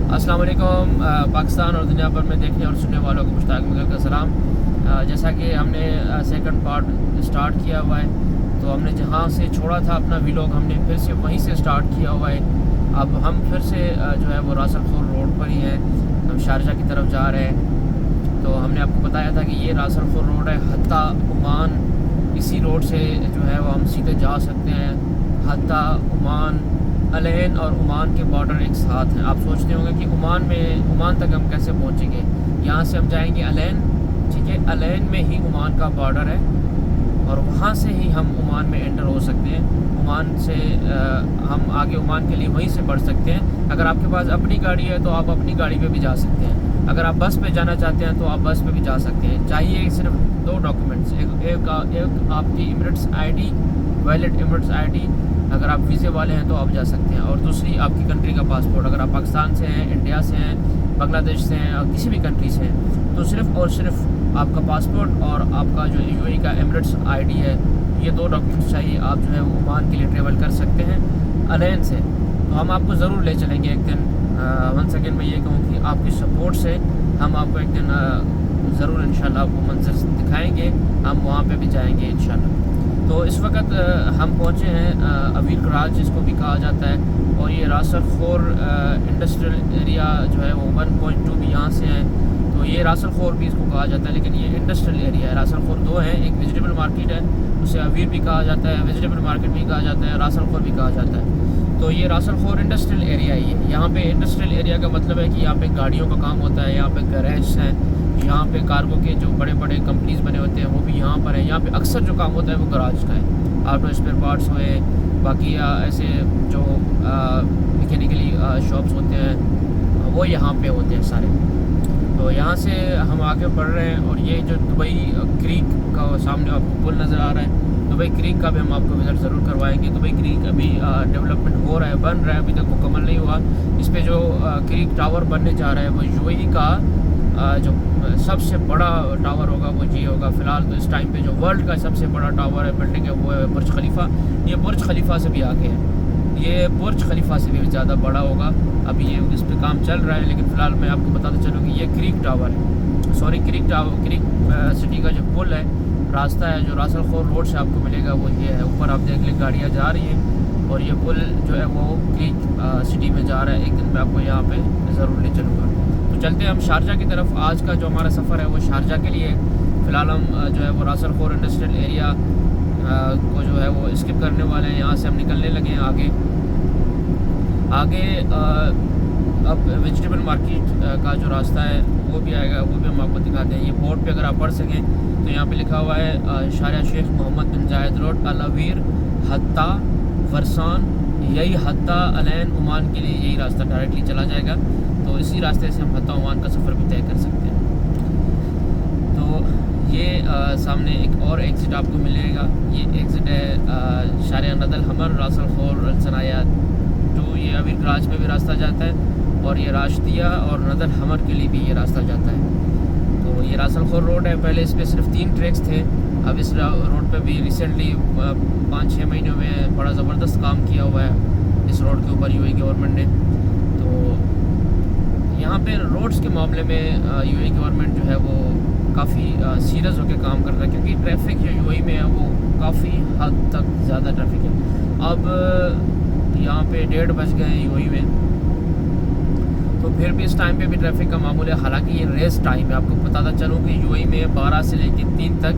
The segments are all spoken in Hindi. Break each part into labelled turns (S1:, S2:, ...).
S1: अस्सलाम वालेकुम। पाकिस्तान और दुनिया भर में देखने और सुनने वालों को मुश्ताक मुगल का सलाम। जैसा कि हमने सेकंड पार्ट स्टार्ट किया हुआ है, तो हमने जहां से छोड़ा था अपना व्लॉग हमने फिर से वहीं से स्टार्ट किया हुआ है। अब हम फिर से जो है वो रासल खोर रोड पर ही हैं, हम शारजा की तरफ जा रहे हैं। तो हमने आपको बताया था कि ये रासल खोर रोड है हत्ता ओमान, इसी रोड से जो है वो हम सीधे जा सकते हैं। हत्ता ओमान, अलैन और ओमान के बॉर्डर एक साथ हैं। आप सोचते होंगे कि ओमान तक हम कैसे पहुंचेंगे। यहाँ से हम जाएंगे अलैन, ठीक है, अलैन में ही ओमान का बॉर्डर है और वहाँ से ही हम ओमान में एंटर हो सकते हैं। ओमान से हम आगे ओमान के लिए वहीं से बढ़ सकते हैं। अगर आपके पास अपनी गाड़ी है तो आप अपनी गाड़ी पे भी जा सकते हैं। अगर आप बस पे जाना चाहते हैं तो आप बस पे भी जा सकते हैं। चाहिए सिर्फ दो डॉक्यूमेंट्स, एक आपकी Emirates ID, valid Emirates ID अगर आप वीज़े वाले हैं तो आप जा सकते हैं, और दूसरी आपकी कंट्री का पासपोर्ट। अगर आप पाकिस्तान से हैं, इंडिया से हैं, बांग्लादेश से हैं और किसी भी कंट्री से हैं तो सिर्फ़ और सिर्फ आपका पासपोर्ट और आपका जो यूएई का एमिरेट्स आईडी है, ये दो डॉक्यूमेंट्स चाहिए। आप जो है वो ओमान के लिए ट्रेवल कर सकते हैं अलैन से। तो हम आपको ज़रूर ले चलेंगे एक दिन। वन सेकेंड मैं ये कहूँ कि आपकी सपोर्ट से हम आपको एक दिन ज़रूर इंशाल्लाह आपको मंजर दिखाएँगे, हम वहाँ पर भी जाएँगे इंशाल्लाह। तो इस वक्त हम पहुँचे हैं अवीर गराज जिसको भी कहा जाता है, और ये रासल खोर इंडस्ट्रियल एरिया जो है वो 1.2 भी यहाँ से है। तो ये रासल खोर भी इसको कहा जाता है, लेकिन ये इंडस्ट्रियल एरिया है। रासल खोर दो है, एक वेजिटेबल मार्केट है, उसे अवीर भी कहा जाता है, वेजिटेबल मार्केट भी कहा जाता है, रासल खोर भी कहा जाता है। तो ये रासल खोर इंडस्ट्रियल एरिया ही है। यहाँ पे इंडस्ट्रियल एरिया का मतलब है कि यहाँ पे गाड़ियों का काम होता है, यहाँ पे गैरेज हैं, यहाँ पे कार्गो के जो बड़े बड़े कंपनीज बने होते हैं वो भी यहाँ पर है। यहाँ पे अक्सर जो काम होता है वो गराज का है। ऑटो स्पेयर पार्ट्स हुए, बाकी ऐसे जो मैकेनिकली शॉप्स होते हैं वो यहाँ पे होते हैं सारे। तो यहाँ से हम आगे बढ़ रहे हैं, और ये जो दुबई क्रीक का सामने आपको पुल नज़र आ रहा है, दुबई क्रीक का भी हम आपको विज़िट ज़रूर करवाएंगे। दुबई क्रीक अभी डेवलपमेंट हो रहा है, बन रहा है, अभी तक मुकम्मल नहीं हुआ। इस पर जो क्रीक टावर बनने जा रहा है वो यूएई का जो सबसे बड़ा टावर होगा वो ये होगा। फ़िलहाल तो इस टाइम पे जो वर्ल्ड का सबसे बड़ा टावर है, बिल्डिंग है, वो है बुर्ज खलीफा। ये बुर्ज खलीफा से भी आगे है, ये बुर्ज खलीफा से भी ज़्यादा बड़ा होगा। अभी ये इस पर काम चल रहा है, लेकिन फ़िलहाल मैं आपको बताता चलूँ कि ये क्रीक टावर है, sorry creek tower, creek city का जो पुल है, रास्ता है जो रासल खोर रोड से आपको मिलेगा वो ये है। ऊपर आप देख लें गाड़ियाँ जा रही हैं, और ये पुल जो है वो क्रीक सिटी में जा रहा है। एक दिन मैं आपको यहाँ पे ज़रूर ले चलूँगा। तो चलते हैं हम शारजा की तरफ। आज का जो हमारा सफ़र है वो शारजा के लिए। फ़िलहाल हम जो है वो रासल खोर इंडस्ट्रियल एरिया को जो है वो स्किप करने वाले हैं। यहाँ से हम निकलने लगे हैं आगे अब वेजिटेबल मार्केट का जो रास्ता है वो भी आएगा, वो भी हम आपको दिखाते हैं। ये बोर्ड पे अगर आप पढ़ सकें तो यहाँ पे लिखा हुआ है शारिया शेख मोहम्मद बिन जायद रोड, अल अवीर, हत्ता, वरसान। यही हत्ता अलैन ओमान के लिए यही रास्ता डायरेक्टली चला जाएगा। तो इसी रास्ते से हम हत्ता ओमान का सफ़र भी तय कर सकते हैं। तो ये सामने एक और एग्ज़िट आपको मिलेगा। ये एग्ज़िट है शारिया नदल हमर रासल खोर सनाया 2। ये अवीर गराज में भी रास्ता जाता है, और ये राशदिया और नदल हमर के लिए भी ये रास्ता जाता है। तो ये रासल खोर रोड है। पहले इस पर सिर्फ 3 ट्रैक्स थे, अब इस रोड पे भी रिसेंटली 5-6 महीनों में बड़ा ज़बरदस्त काम किया हुआ है इस रोड के ऊपर यूएई गवर्नमेंट ने। तो यहाँ पे रोड्स के मामले में यूएई गवर्नमेंट जो है वो काफ़ी सीरियस होकर काम कर रहा है, क्योंकि ट्रैफिक जो यूएई में है वो काफ़ी हद तक ज़्यादा ट्रैफिक है। अब यहाँ पे 1:30 बज गए हैं यूएई में, तो फिर भी इस टाइम पे भी ट्रैफिक का मामूल है। हालांकि ये रेस्ट टाइम है। आपको बताता चलूँ कि यूएई में 12 से लेकर 3 तक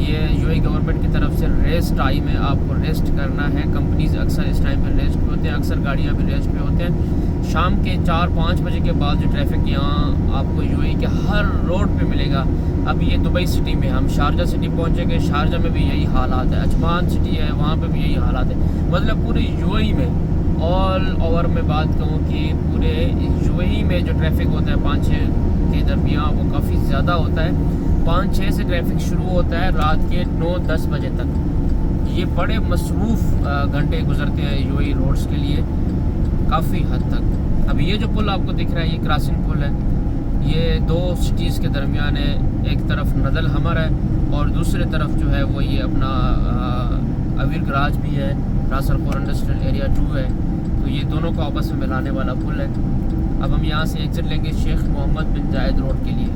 S1: ये यूएई गवर्नमेंट की तरफ से रेस्ट टाइम है, आपको रेस्ट करना है। कंपनीज अक्सर इस टाइम पे रेस्ट पे होते हैं, अक्सर गाड़ियाँ भी रेस्ट पे होते हैं। शाम के 4-5 बजे के बाद जो ट्रैफिक यहाँ आपको यूएई के हर रोड पे मिलेगा। अब ये दुबई सिटी में हम शारजा सिटी पहुँचेंगे, शारजा में भी यही हालात है। अजमान सिटी है, वहाँ पर भी यही हालात है। मतलब पूरे यूएई में ऑल ओवर में बात कहूँ कि पूरे यूएई में जो ट्रैफिक होता है 5-6 के दरमियान वो काफ़ी ज़्यादा होता है। 5-6 से ट्रैफिक शुरू होता है रात के 9-10 बजे तक। ये बड़े मसरूफ़ घंटे गुजरते हैं यूएई रोड्स के लिए काफ़ी हद तक। अब ये जो पुल आपको दिख रहा है ये क्रॉसिंग पुल है। ये 2 सिटीज़ के दरमियान है, एक तरफ नदल हमर है और दूसरे तरफ जो है वो ये अपना अवीर गराज भी है, रासल खोर इंडस्ट्रियल एरिया 2 है। तो ये दोनों को आपस में मिलाने वाला पुल है। अब हम यहाँ से एग्ज़िट लेंगे शेख मोहम्मद बिन जायद रोड के लिए,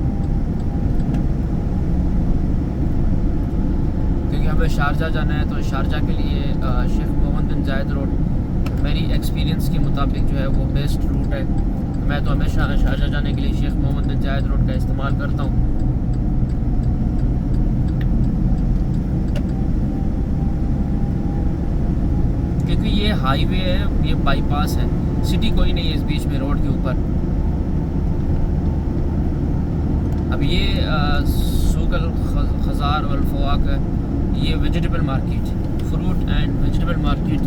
S1: क्योंकि हमें शारजा जाना है। तो शारजा के लिए शेख मोहम्मद बिन जायद रोड मेरी एक्सपीरियंस के मुताबिक जो है वो बेस्ट रूट है। मैं तो हमेशा शारजा जाने के लिए शेख मोहम्मद बिन जायद रोड का इस्तेमाल करता हूँ। क्योंकि ये हाईवे है, ये बाईपास है, सिटी कोई नहीं है इस बीच में रोड के ऊपर। अब ये सूकल खजार वल्फवाक है, ये vegetable market, fruit and vegetable market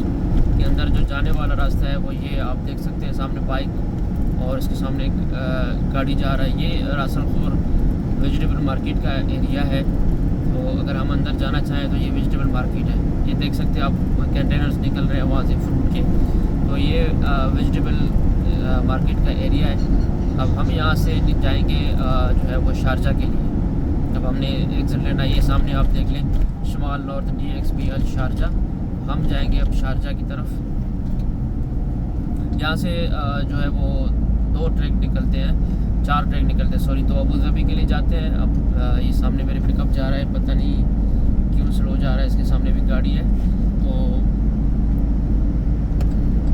S1: के अंदर जो जाने वाला रास्ता है वो ये आप देख सकते हैं। सामने बाइक और इसके सामने एक गाड़ी जा रहा है। ये रासलखोर वेजिटेबल मार्केट का एरिया है। तो अगर हम अंदर जाना चाहें तो ये वेजिटेबल मार्केट है। ये देख सकते हैं आप, कंटेनर्स निकल रहे हैं वहाँ से फ्रूट के। तो ये वेजिटेबल मार्केट का एरिया है। अब हम यहाँ से जाएंगे जो है वो शारजा के लिए। अब हमने एग्जिट लेना, ये सामने आप देख लें, शुमाल नॉर्थ DXB अल शारजा। हम जाएंगे अब शारजा की तरफ। यहाँ से जो है वो 2 ट्रैक निकलते हैं, 4 ट्रैक निकलते हैं सॉरी। तो अबू धाबी के लिए जाते हैं। अब ये सामने मेरे पिकअप जा रहा है, पता नहीं क्यों स्लो जा रहा है, इसके सामने भी गाड़ी है। तो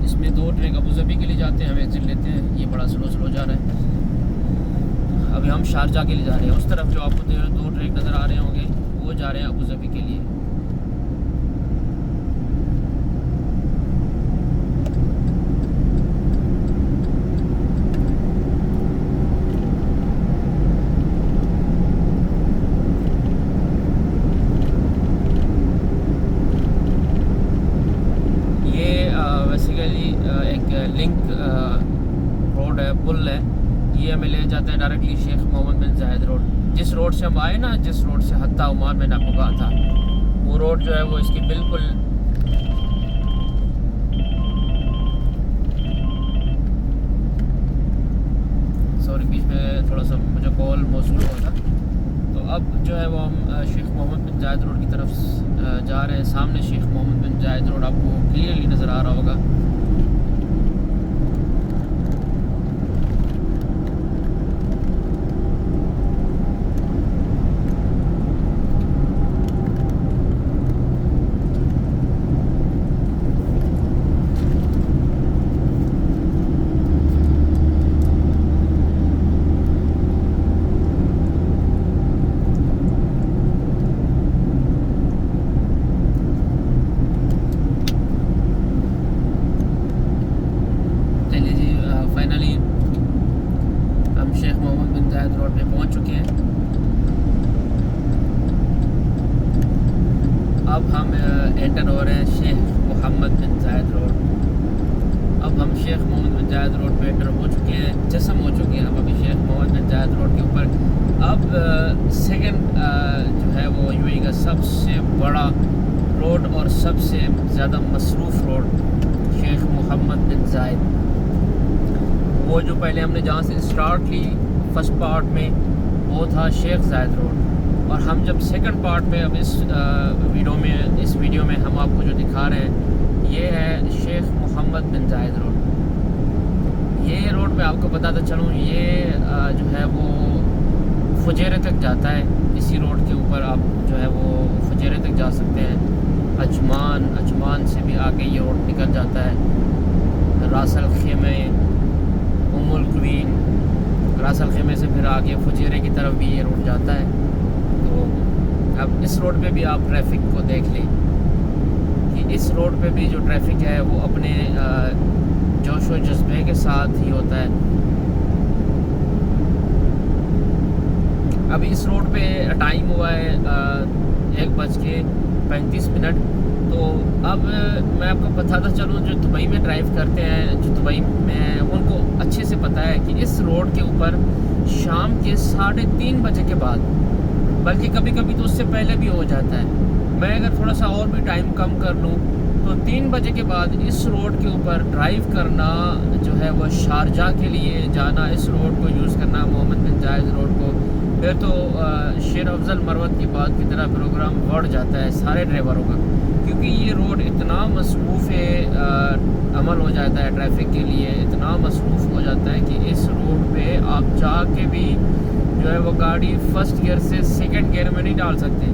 S1: इसमें 2 ट्रैक अबू धाबी के लिए जाते हैं, हम एग्जिट लेते हैं। ये बड़ा स्लो जा रहा है। अभी हम शारजा के लिए जा रहे हैं। उस तरफ जो आपको 2 ट्रैक नज़र आ रहे होंगे वो जा रहे हैं अबू धाबी के लिए। लिंक रोड है, पुल है, ये हमें ले जाता है डायरेक्टली शेख मोहम्मद बिन जायद रोड। जिस रोड से हम आए ना, जिस रोड से हत्ता उमार मैंने आपको कहा था, वो रोड जो है वो इसकी बिल्कुल सॉरी बीच में थोड़ा सा मुझे कॉल मौसूल हुआ था। तो अब जो है वो हम शेख मोहम्मद बिन जायद रोड की तरफ जा रहे हैं। सामने शेख मोहम्मद बिन जायद रोड आपको क्लियरली नज़र आ रहा होगा। रोड पे पहुंच चुके हैं। अब हम एंटर हो रहे हैं शेख मोहम्मद बिन जायद रोड। अब हम शेख मोहम्मद बिन जायद रोड पे एंटर हो चुके हैं, जसम हो चुके हैं हम अभी शेख मोहम्मद बिन जायद रोड के ऊपर। अब सेकंड जो है वो यूएई का सबसे बड़ा रोड और सबसे ज़्यादा मसरूफ़ रोड शेख मोहम्मद बिन जायद। वो जो पहले हमने जहाँ से स्टार्ट ली फर्स्ट पार्ट में वो था शेख जायद रोड, और हम जब सेकंड पार्ट में अब इस वीडियो में हम आपको जो दिखा रहे हैं ये है शेख मोहम्मद बिन जायद रोड। ये रोड मैं आपको बताता चलूँ, ये जो है वो फुजेरे तक जाता है। इसी रोड के ऊपर आप जो है वो फुजेरे तक जा सकते हैं। अजमान से भी आगे ये रोड निकल जाता है। रासल खेमे, उमुल क्वीन, रासल खेमे से फिर आगे फुजेरे की तरफ भी ये रोड जाता है। तो अब इस रोड पे भी आप ट्रैफिक को देख लें कि इस रोड पे भी जो ट्रैफिक है वो अपने जोश व जज्बे के साथ ही होता है। अभी इस रोड पे टाइम हुआ है 1:35। तो अब मैं आपको बताता चलूँ, जो दुबई में ड्राइव करते हैं, जो दुबई में उनको अच्छे से पता है कि इस रोड के ऊपर शाम के 3:30 बजे के बाद, बल्कि कभी कभी तो उससे पहले भी हो जाता है। मैं अगर थोड़ा सा और भी टाइम कम कर लूँ तो 3 बजे के बाद इस रोड के ऊपर ड्राइव करना जो है वो शारजा के लिए जाना, इस रोड को यूज़ करना, मोहम्मद बिन जायद रोड को, फिर तो शेर अफजल मरवत की बात की तरह प्रोग्राम बढ़ जाता है सारे ड्राइवरों का, क्योंकि ये रोड इतना मसरूफ़ अमल हो जाता है ट्रैफिक के लिए, इतना मसरूफ़ हो जाता है कि इस लगा के भी जो है वो गाड़ी फर्स्ट गियर से सेकंड गियर में नहीं डाल सकते,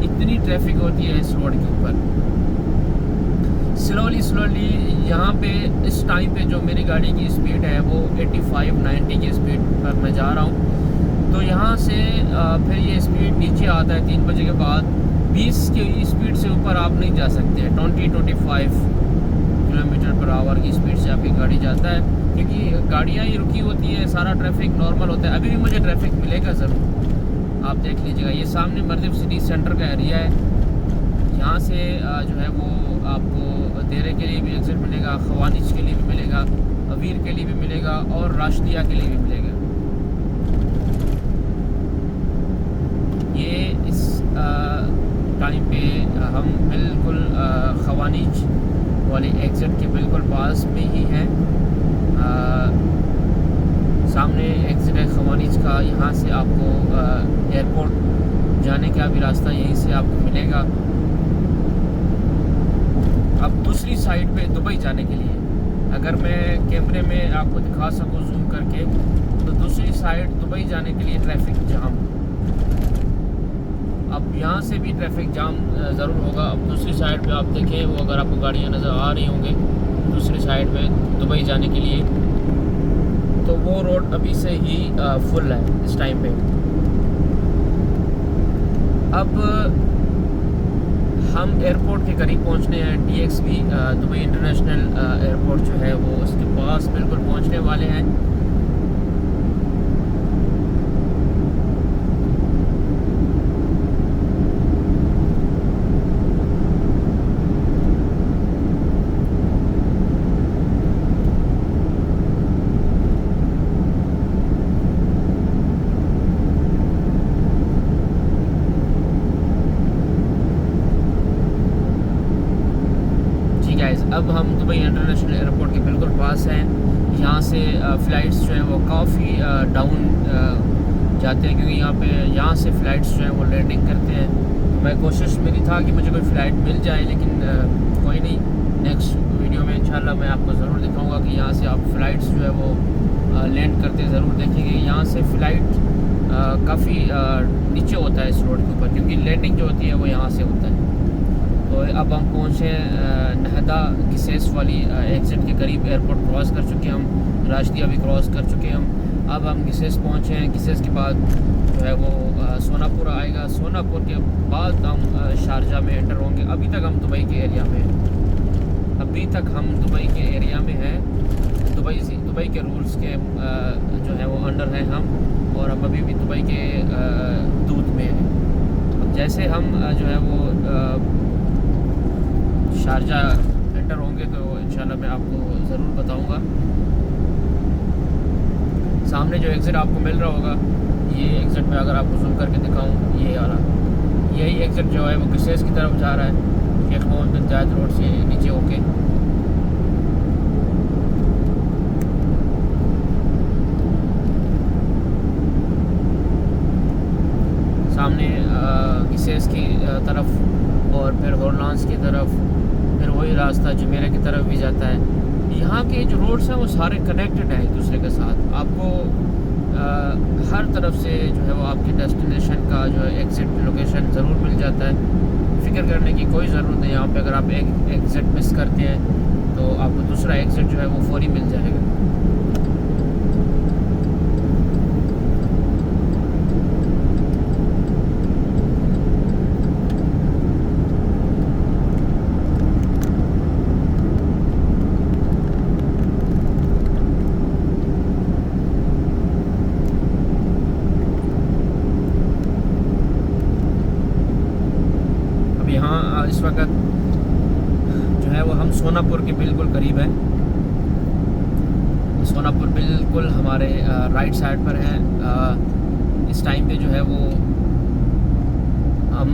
S1: इतनी ट्रैफिक होती है इस रोड के ऊपर। स्लोली यहाँ पे इस टाइम पे जो मेरी गाड़ी की स्पीड है वो 85-90 की स्पीड पर मैं जा रहा हूँ। तो यहाँ से फिर ये स्पीड नीचे आता है 3 बजे के बाद। 20 की स्पीड से ऊपर आप नहीं जा सकते। 20-25 किलोमीटर पर आवर की स्पीड से आपकी गाड़ी जाता है, क्योंकि गाड़ियाँ ही रुकी होती है, सारा ट्रैफिक नॉर्मल होता है। अभी भी मुझे ट्रैफिक मिलेगा ज़रूर, आप देख लीजिएगा। ये सामने मर्दिफ सिटी सेंटर का एरिया है। यहाँ से जो है वो आपको देरे के लिए भी एग्जिट मिलेगा, खवानिश के लिए भी मिलेगा, अवीर के लिए भी मिलेगा और राशिदिया के लिए भी मिलेगा। ये इस टाइम पे हम बिल्कुल खवानिश वाले एग्ज़िट के बिल्कुल पास में ही हैं। सामने एग्ज़िट है खवानिश का। यहाँ से आपको एयरपोर्ट जाने का भी रास्ता यहीं से आपको मिलेगा। अब दूसरी साइड पे दुबई जाने के लिए अगर मैं कैमरे में आपको दिखा सकूँ जूम करके, तो दूसरी साइड दुबई जाने के लिए ट्रैफिक जाम। अब यहाँ से भी ट्रैफिक जाम ज़रूर होगा। अब दूसरी साइड पे आप देखें, वो अगर आपको गाड़ियाँ नज़र आ रही होंगी दूसरी साइड पे दुबई जाने के लिए, तो वो रोड अभी से ही फुल है इस टाइम पे। अब हम एयरपोर्ट के करीब पहुंचने हैं। DXB दुबई इंटरनेशनल एयरपोर्ट जो है वो उसके पास बिल्कुल पहुंचने वाले हैं। अब हम दुबई इंटरनेशनल एयरपोर्ट के बिल्कुल पास हैं। यहाँ से फ़्लाइट्स जो हैं वो काफ़ी डाउन जाते हैं, क्योंकि यहाँ से फ़्लाइट्स जो हैं वो लैंडिंग करते हैं। तो मैं कोशिश मेरी था कि मुझे कोई फ़्लाइट मिल जाए, लेकिन कोई नहीं। नेक्स्ट वीडियो में इंशाल्लाह मैं आपको ज़रूर दिखाऊंगा कि यहाँ से आप फ़्लाइट्स जो है वो लैंड करते ज़रूर देखेंगे। यहाँ से फ़्लाइट काफ़ी नीचे होता है इस रोड के ऊपर, क्योंकि लैंडिंग जो होती है वो यहाँ से होता है। तो अब हम पहुँचे नहदा गिसेस वाली एग्ज़िट के करीब। एयरपोर्ट क्रॉस कर चुके हैं हम, राशिदिया भी क्रॉस कर चुके हैं हम। अब हम गिसेस पहुँचे हैं। गिसेस के बाद जो है वो सोनापुर आएगा। सोनापुर के बाद हम शारजा में एंटर होंगे। अभी तक हम दुबई के एरिया में हैं। अभी तक हम दुबई के एरिया में हैं। दुबई के रूल्स के जो है वो अंडर हैं हम, और हम अभी भी दुबई के दूत में हैं। अब जैसे हम जो है वो शारजा एंटर होंगे तो इंशाल्लाह मैं आपको ज़रूर बताऊंगा। सामने जो एग्ज़िट आपको मिल रहा होगा, ये एग्ज़िट में अगर आपको जूम करके दिखाऊं, ये वाला यही एग्ज़िट जो है वो गिसेस की तरफ जा रहा है, शेख मोहम्मद बिन जायद रोड से नीचे होके। सामने गिसेस की तरफ और फिर हॉर्लांस की तरफ, फिर वही रास्ता जुमेरा की तरफ भी जाता है। यहाँ के जो रोड्स हैं वो सारे कनेक्टेड हैं एक दूसरे के साथ। आपको हर तरफ से जो है वो आपके डेस्टिनेशन का जो है एग्ज़िट लोकेशन ज़रूर मिल जाता है। फ़िक्र करने की कोई ज़रूरत नहीं। यहाँ पे अगर आप एक एग्ज़िट मिस करते हैं तो आपको दूसरा एग्ज़िट जो है वो फौरी मिल जाएगा। इस वक्त जो है वो हम सोनापुर के बिल्कुल करीब है। सोनापुर बिल्कुल हमारे राइट साइड पर है। इस टाइम पे जो है वो हम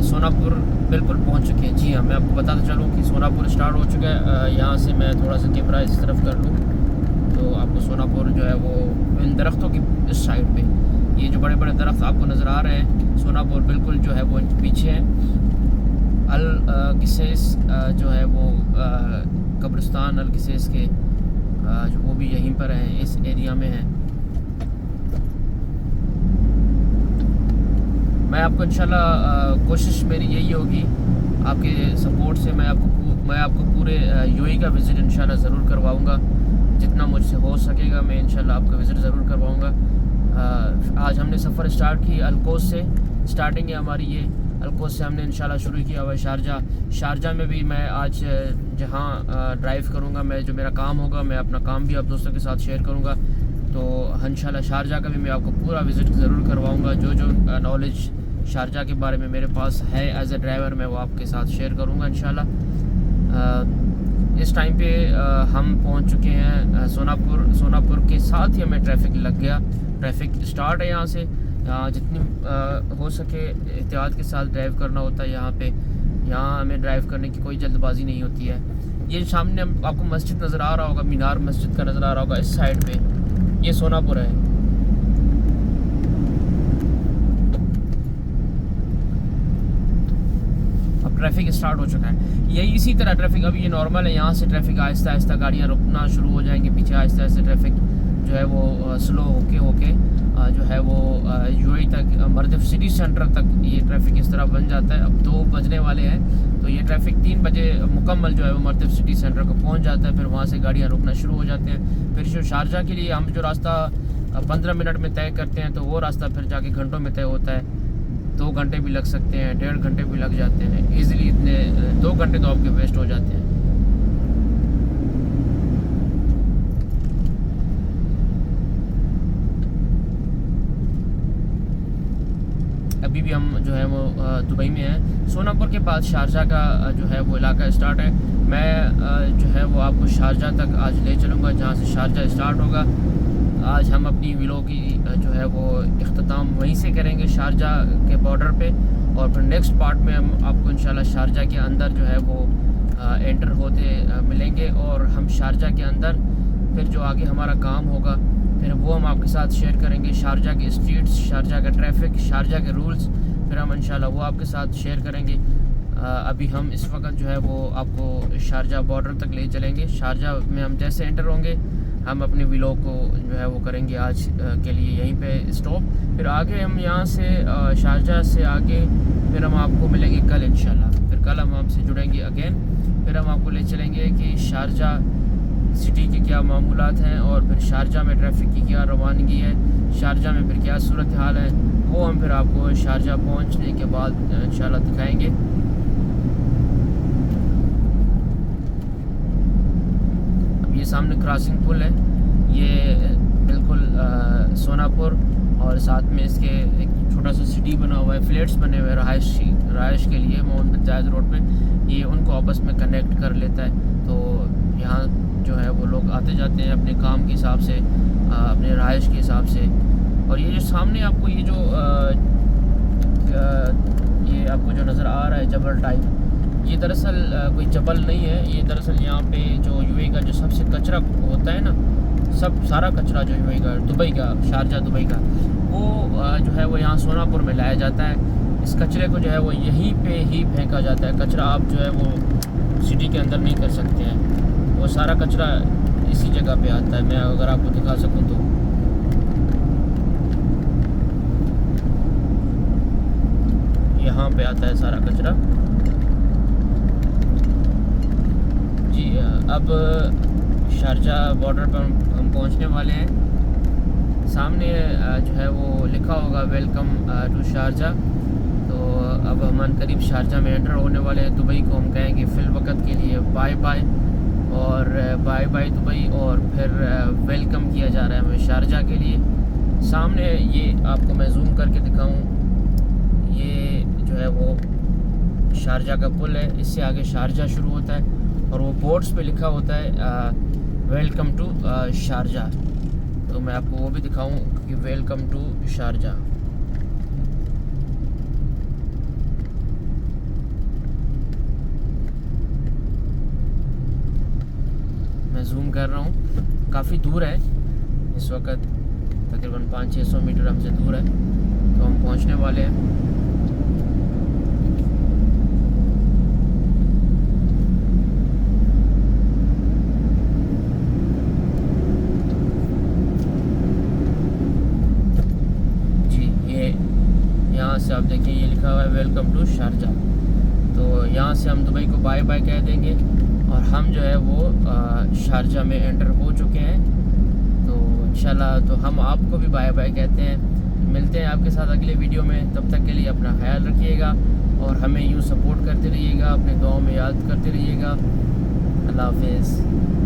S1: सोनापुर बिल्कुल पहुंच चुके हैं। जी हाँ, मैं आपको बताता चलूँ कि सोनापुर स्टार्ट हो चुका है। यहाँ से मैं थोड़ा सा कैमरा इस तरफ कर लूँ तो आपको सोनापुर जो है वो इन दरख्तों की इस साइड पे, ये जो बड़े बड़े दरख्त आपको नज़र आ रहे हैं, सोनापुर बिल्कुल जो है वो पीछे है। अल गिसेस जो है वो कब्रिस्तान अल गिसेस के जो वो भी यहीं पर हैं, इस एरिया में हैं। मैं आपको इंशाल्लाह कोशिश मेरी यही होगी आपके सपोर्ट से मैं आपको पूरे यूएई का विज़िट इंशाल्लाह ज़रूर करवाऊँगा। जितना मुझसे हो सकेगा मैं इंशाल्लाह आपका विज़िट ज़रूर करवाऊँगा। आज हमने सफ़र स्टार्ट की अलकोस से, स्टार्टिंग है हमारी ये अलकोस से हमने इंशाल्लाह शुरू किया हुआ है शारजा में भी मैं आज जहाँ ड्राइव करूँगा, मैं जो मेरा काम होगा मैं अपना काम भी आप दोस्तों के साथ शेयर करूँगा। तो इंशाल्लाह शारजा का भी मैं आपको पूरा विज़िट ज़रूर करवाऊँगा। जो नॉलेज शारजा के बारे में मेरे पास है एज ए ड्राइवर मैं वो आपके साथ शेयर करूँगा इंशाल्लाह। इस टाइम पे हम पहुँच चुके हैं सोनापुर के साथ ही हमें ट्रैफिक लग गया। ट्रैफिक स्टार्ट है यहाँ से, जितनी हो सके एहतियात के साथ ड्राइव करना होता है यहाँ पे। यहाँ हमें ड्राइव करने की कोई जल्दबाजी नहीं होती है। ये सामने आपको मस्जिद नज़र आ रहा होगा, मीनार मस्जिद का नज़र आ रहा होगा इस साइड पे, ये सोनापुर है। अब ट्रैफिक स्टार्ट हो चुका है, यही इसी तरह ट्रैफिक अभी ये नॉर्मल है। यहाँ से ट्रैफिक आहिस्ता आहिस्ता गाड़ियाँ रुकना शुरू हो जाएंगी, पीछे आहिस्ता आहिस्ता ट्रैफिक जो है वो स्लो होके जो है वो यूएई तक मर्दफ सिटी सेंटर तक ये ट्रैफिक इस तरह बन जाता है। अब 2 बजने वाले हैं तो ये ट्रैफिक 3 बजे मुकम्मल जो है वो मर्दफ सिटी सेंटर को पहुंच जाता है। फिर वहां से गाड़ियां रुकना शुरू हो जाते हैं। फिर जो शारजा के लिए हम जो रास्ता 15 मिनट में तय करते हैं तो वो रास्ता फिर जाके घंटों में तय होता है। 2 घंटे भी लग सकते हैं, 1.5 घंटे भी लग जाते हैं ईज़िली। इतने 2 घंटे तो आपके वेस्ट हो जाते हैं। अभी भी हम जो है वो दुबई में हैं। सोनापुर के पास शारजा का जो है वो इलाका स्टार्ट है। मैं जो है वो आपको शारजा तक आज ले चलूँगा, जहाँ से शारजा स्टार्ट होगा। आज हम अपनी व्लॉग की जो है वो इख्तिताम वहीं से करेंगे, शारजा के बॉर्डर पे। और फिर नेक्स्ट पार्ट में हम आपको इंशाल्लाह शारजा के अंदर जो है वो एंटर होते मिलेंगे। और हम शारजा के अंदर फिर जो आगे हमारा काम होगा फिर वो हम आपके साथ शेयर करेंगे। शारजा के स्ट्रीट्स, शारजा का ट्रैफिक, शारजा के रूल्स फिर हम इंशाल्लाह वो आपके साथ शेयर करेंगे। अभी हम इस वक्त जो है वो आपको शारजा बॉर्डर तक ले चलेंगे। शारजा में हम जैसे एंटर होंगे हम अपने व्लॉग को जो है वो करेंगे आज के लिए यहीं पे स्टॉप। फिर आगे हम यहाँ से शारजा से आगे फिर हम आपको मिलेंगे कल इंशाल्लाह। फिर कल हम आपसे जुड़ेंगे अगेन। फिर हम आपको ले चलेंगे कि शारजा सिटी के क्या मामूलात हैं और फिर शारजा में ट्रैफिक की क्या रवानगी है, शारजा में फिर क्या सूरत हाल है, वो हम फिर आपको शारजा पहुंचने के बाद इंशाल्लाह दिखाएंगे। अब ये सामने क्रॉसिंग पुल है, ये बिल्कुल सोनापुर और साथ में इसके एक छोटा सा सिटी बना हुआ है, फ्लैट्स बने हुए रहायश के लिए मोहम्मद बिन जायद रोड पे। ये उनको आपस में कनेक्ट कर लेता है। तो यहाँ जो है वो लोग आते जाते हैं अपने काम के हिसाब से, अपने रहायश के हिसाब से। और ये जो सामने आपको ये जो ये आपको जो नज़र आ रहा है जबल टाइप, ये दरअसल कोई जबल नहीं है। ये दरअसल यहाँ पे जो यूएई का जो सबसे कचरा होता है ना, सारा कचरा जो यूएई का, दुबई का, शारजा दुबई का, वो जो है वो यहाँ सोनापुर में लाया जाता है। इस कचरे को जो है वो यहीं पे ही फेंका जाता है। कचरा आप जो है वो सिटी के अंदर नहीं कर सकते हैं, वो सारा कचरा इसी जगह पे आता है। मैं अगर आपको दिखा सकूं तो यहाँ पे आता है सारा कचरा जी। अब शारजा बॉर्डर पर हम पहुँचने वाले हैं। सामने जो है वो लिखा होगा वेलकम टू शारजा। तो अब हम करीब शारजा में एंटर होने वाले हैं। दुबई को हम कहेंगे फ़िल वक्त के लिए बाय बाय, और बाय बाय दुबई, और फिर वेलकम किया जा रहा है हमें शारजा के लिए। सामने ये आपको मैं जूम करके दिखाऊं, ये जो है वो शारजा का पुल है, इससे आगे शारजा शुरू होता है और वो बोर्ड्स पे लिखा होता है वेलकम टू शारजा। तो मैं आपको वो भी दिखाऊं कि वेलकम टू शारजा। मैं जूम कर रहा हूँ, काफ़ी दूर है इस वक्त, तकरीबन 500-600 मीटर हमसे दूर है। तो हम पहुँचने वाले हैं। जी, ये यहाँ से आप देखिए लिखा हुआ है वेलकम टू शारजा। तो यहाँ से हम दुबई को बाय बाय कह देंगे और हम जो है वो शारजा में एंटर हो चुके हैं। तो इंशाल्लाह तो हम आपको भी बाय बाय कहते हैं। मिलते हैं आपके साथ अगले वीडियो में। तब तक के लिए अपना ख्याल रखिएगा और हमें यूँ सपोर्ट करते रहिएगा, अपने दुआओं में याद करते रहिएगा। अल्लाह हाफिज़।